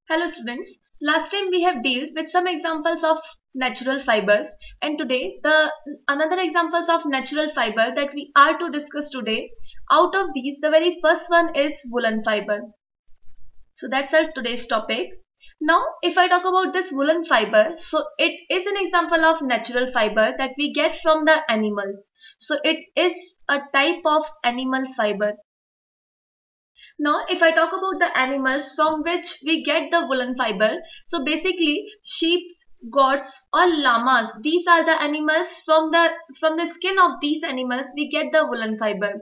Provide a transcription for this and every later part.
Hello students, last time we have dealt with some examples of natural fibers, and today the another examples of natural fiber that we are to discuss today. Out of these, the very first one is woolen fiber. So that's our today's topic. Now if I talk about this woolen fiber, so it is an example of natural fiber that we get from the animals. So it is a type of animal fiber. Now, if I talk about the animals from which we get the woolen fiber, so basically sheep, goats or llamas, these are the animals from the skin of these animals we get the woolen fiber.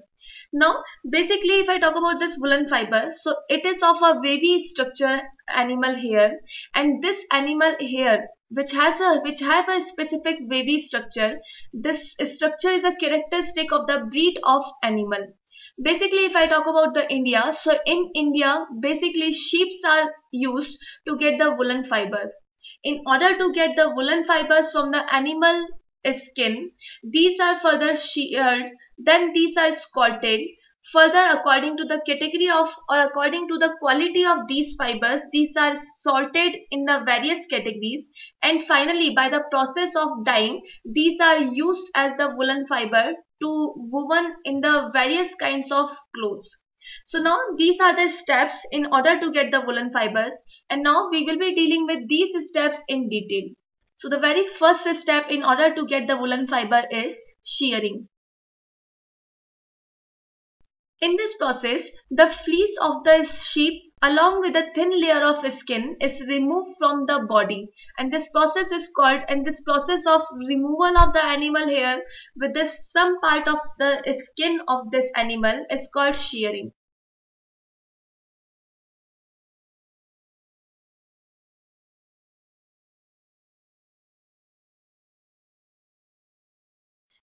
Now, basically if I talk about this woolen fiber, so it is of a wavy structure animal hair, and this animal hair which have a specific wavy structure, this structure is a characteristic of the breed of animal. Basically, if I talk about the India, so in India, basically sheep are used to get the woolen fibers. In order to get the woolen fibers from the animal skin, these are further sheared, then these are scalded. Further, according to the category of or according to the quality of these fibers, these are sorted in the various categories, and finally by the process of dyeing, these are used as the woolen fiber to woven in the various kinds of clothes. So now these are the steps in order to get the woolen fibers, and now we will be dealing with these steps in detail. So the very first step in order to get the woolen fiber is shearing. In this process, the fleece of the sheep along with a thin layer of skin is removed from the body, and this process of removal of the animal hair with some part of the skin of this animal is called shearing.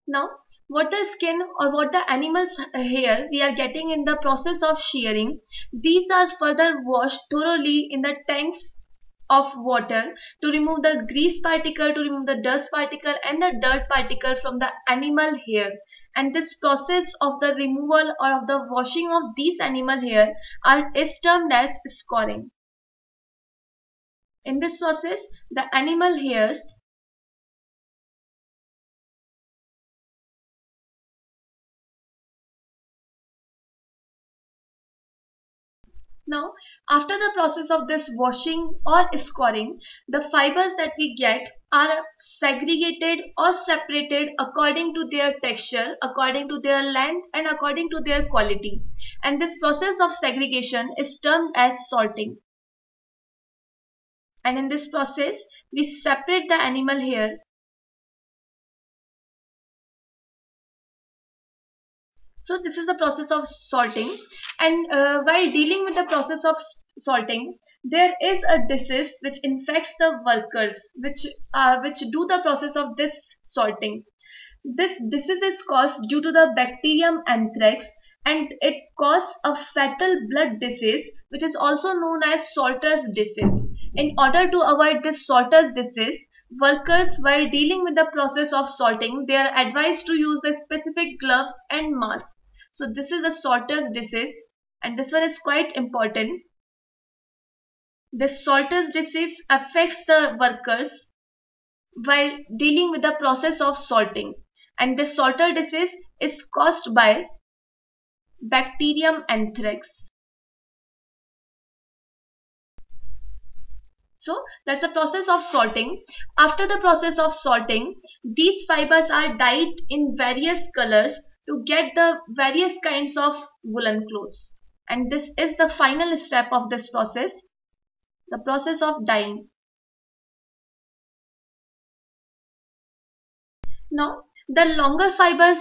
Now, what the skin or what the animal's hair we are getting in the process of shearing, these are further washed thoroughly in the tanks of water to remove the grease particle, to remove the dust particle and the dirt particle from the animal hair. And this process of the removal or of the washing of these animal hair is termed as scouring. In this process, the animal hairs Now, after the process of this washing or scouring, the fibers that we get are segregated or separated according to their texture, according to their length and according to their quality. And this process of segregation is termed as sorting. And in this process, we separate the animal hair. So this is the process of sorting, and while dealing with the process of sorting, there is a disease which infects the workers, which do the process of this sorting. This disease is caused due to the bacterium anthrax, and it causes a fatal blood disease which is also known as sorter's disease. In order to avoid this sorter's disease, workers while dealing with the process of sorting, they are advised to use the specific gloves and masks. So this is the sorter's disease, and this one is quite important. This sorter's disease affects the workers while dealing with the process of sorting, and this sorter disease is caused by bacterium anthrax. So that's the process of sorting. After the process of sorting, these fibers are dyed in various colors to get the various kinds of woolen clothes. And this is the final step of this process, the process of dyeing. Now, the longer fibers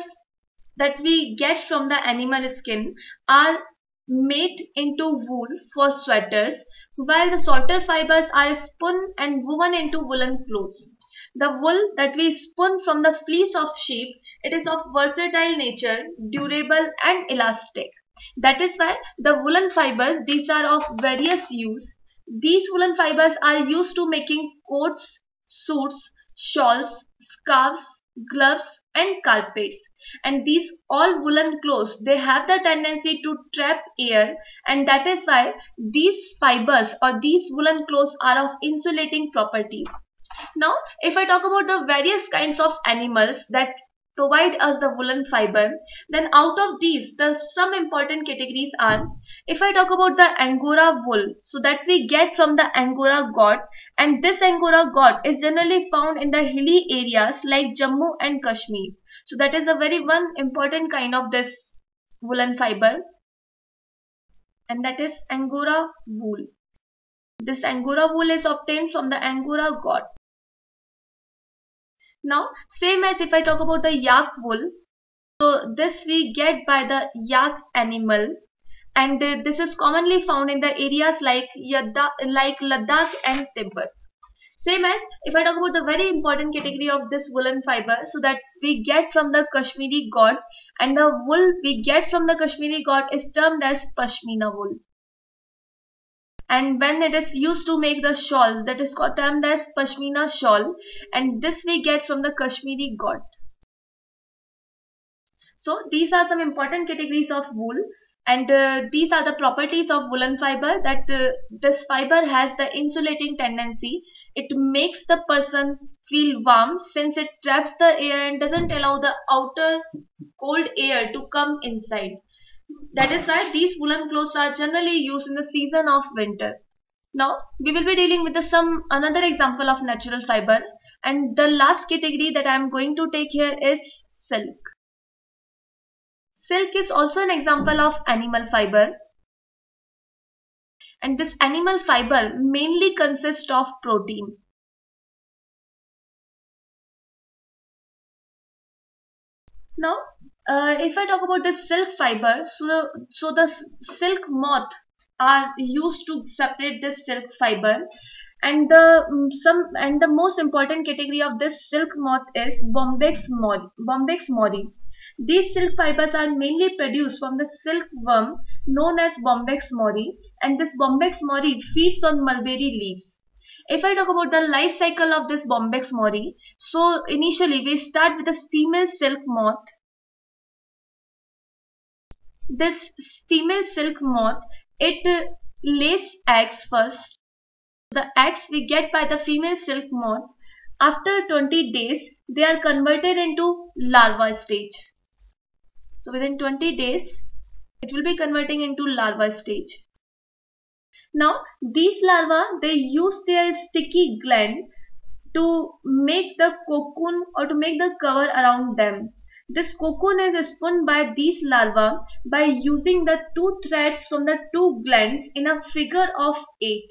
that we get from the animal skin are made into wool for sweaters, while the shorter fibers are spun and woven into woolen clothes. The wool that we spun from the fleece of sheep, it is of versatile nature, durable and elastic. That is why the woolen fibers, these are of various use. These woolen fibers are used to making coats, suits, shawls, scarves, gloves and carpets. And these all woolen clothes, they have the tendency to trap air, and that is why these fibers or these woolen clothes are of insulating properties. Now, if I talk about the various kinds of animals that provide us the woolen fiber, then out of these, the some important categories are, if I talk about the Angora wool, so that we get from the Angora goat, and this Angora goat is generally found in the hilly areas like Jammu and Kashmir. So that is a very one important kind of this woolen fiber, and that is Angora wool. This Angora wool is obtained from the Angora goat. Now, same as if I talk about the yak wool, so this we get by the yak animal, and this is commonly found in the areas like Ladakh and Tibet. Same as if I talk about the very important category of this woolen fiber, so that we get from the Kashmiri goat, and the wool we get from the Kashmiri goat is termed as Pashmina wool. And when it is used to make the shawls, that is termed as Pashmina shawl, and this we get from the Kashmiri goat. So these are some important categories of wool, and these are the properties of woolen fiber, that this fiber has the insulating tendency. It makes the person feel warm since it traps the air and doesn't allow the outer cold air to come inside. That is why these woolen clothes are generally used in the season of winter. Now we will be dealing with another example of natural fiber, and the last category that I am going to take here is silk. Silk is also an example of animal fiber, and this animal fiber mainly consists of protein. Now, if I talk about the silk fiber, so the silk moth are used to separate this silk fiber, and the most important category of this silk moth is Bombyx mori. These silk fibers are mainly produced from the silkworm known as Bombyx mori, and this Bombyx mori feeds on mulberry leaves. If I talk about the life cycle of this Bombyx mori, so initially we start with the female silk moth. This female silk moth, it lays eggs first. The eggs we get by the female silk moth. After 20 days, they are converted into larva stage. So within 20 days, it will be converting into larva stage. Now, these larvae, they use their sticky gland to make the cocoon or to make the cover around them. This cocoon is spun by these larvae by using the two threads from the two glands in a figure of 8.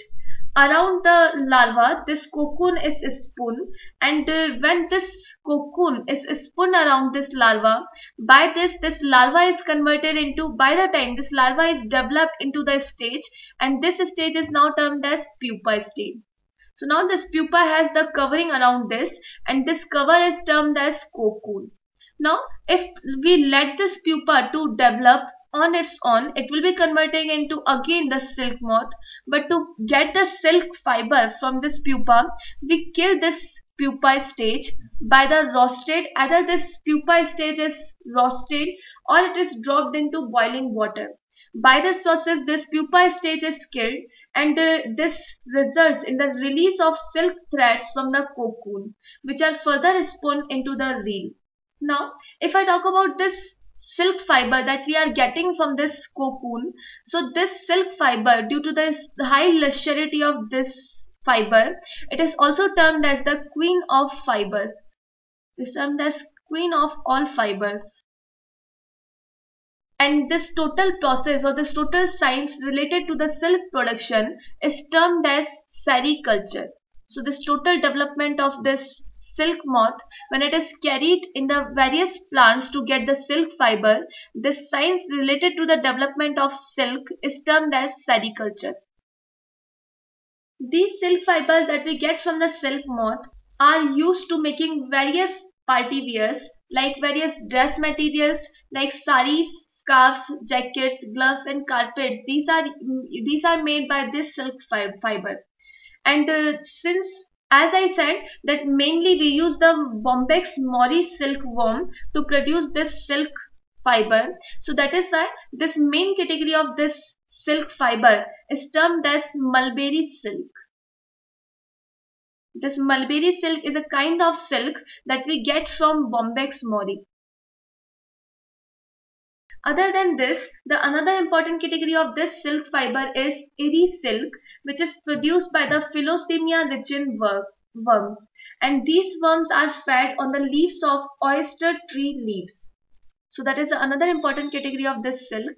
Around the larva, this cocoon is spun, and when this cocoon is spun around this larva, by this larva is converted into, by the time this larva is developed into the stage, and this stage is now termed as pupa stage. So now this pupa has the covering around this, and this cover is termed as cocoon. Now if we let this pupa to develop on its own, it will be converting into again the silk moth. But to get the silk fiber from this pupa, we kill this pupa stage by the roasted. Either this pupa stage is roasted or it is dropped into boiling water. By this process, this pupa stage is killed, and this results in the release of silk threads from the cocoon, which are further spun into the reel. Now, if I talk about this silk fiber that we are getting from this cocoon, so this silk fiber, due to the high lustrity of this fiber, it is also termed as the queen of fibers. It is termed as queen of all fibers. And this total process or this total science related to the silk production is termed as sericulture. So this total development of this silk moth, when it is carried in the various plants to get the silk fiber, this science related to the development of silk is termed as sericulture. These silk fibers that we get from the silk moth are used to making various party wears, like various dress materials like saris, scarves, jackets, gloves and carpets. These are made by this silk fiber. And since As I said that mainly we use the Bombyx mori silkworm to produce this silk fiber. So that is why this main category of this silk fiber is termed as mulberry silk. This mulberry silk is a kind of silk that we get from Bombyx mori. Other than this, the another important category of this silk fiber is eri silk, which is produced by the Philosemia rigin worms. And these worms are fed on the leaves of oyster tree leaves. So that is another important category of this silk.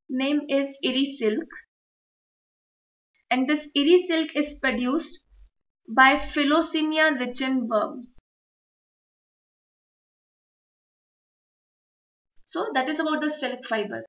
Name is eri silk. And this eri silk is produced by Philosemia rigin worms. So that is about the silk fiber.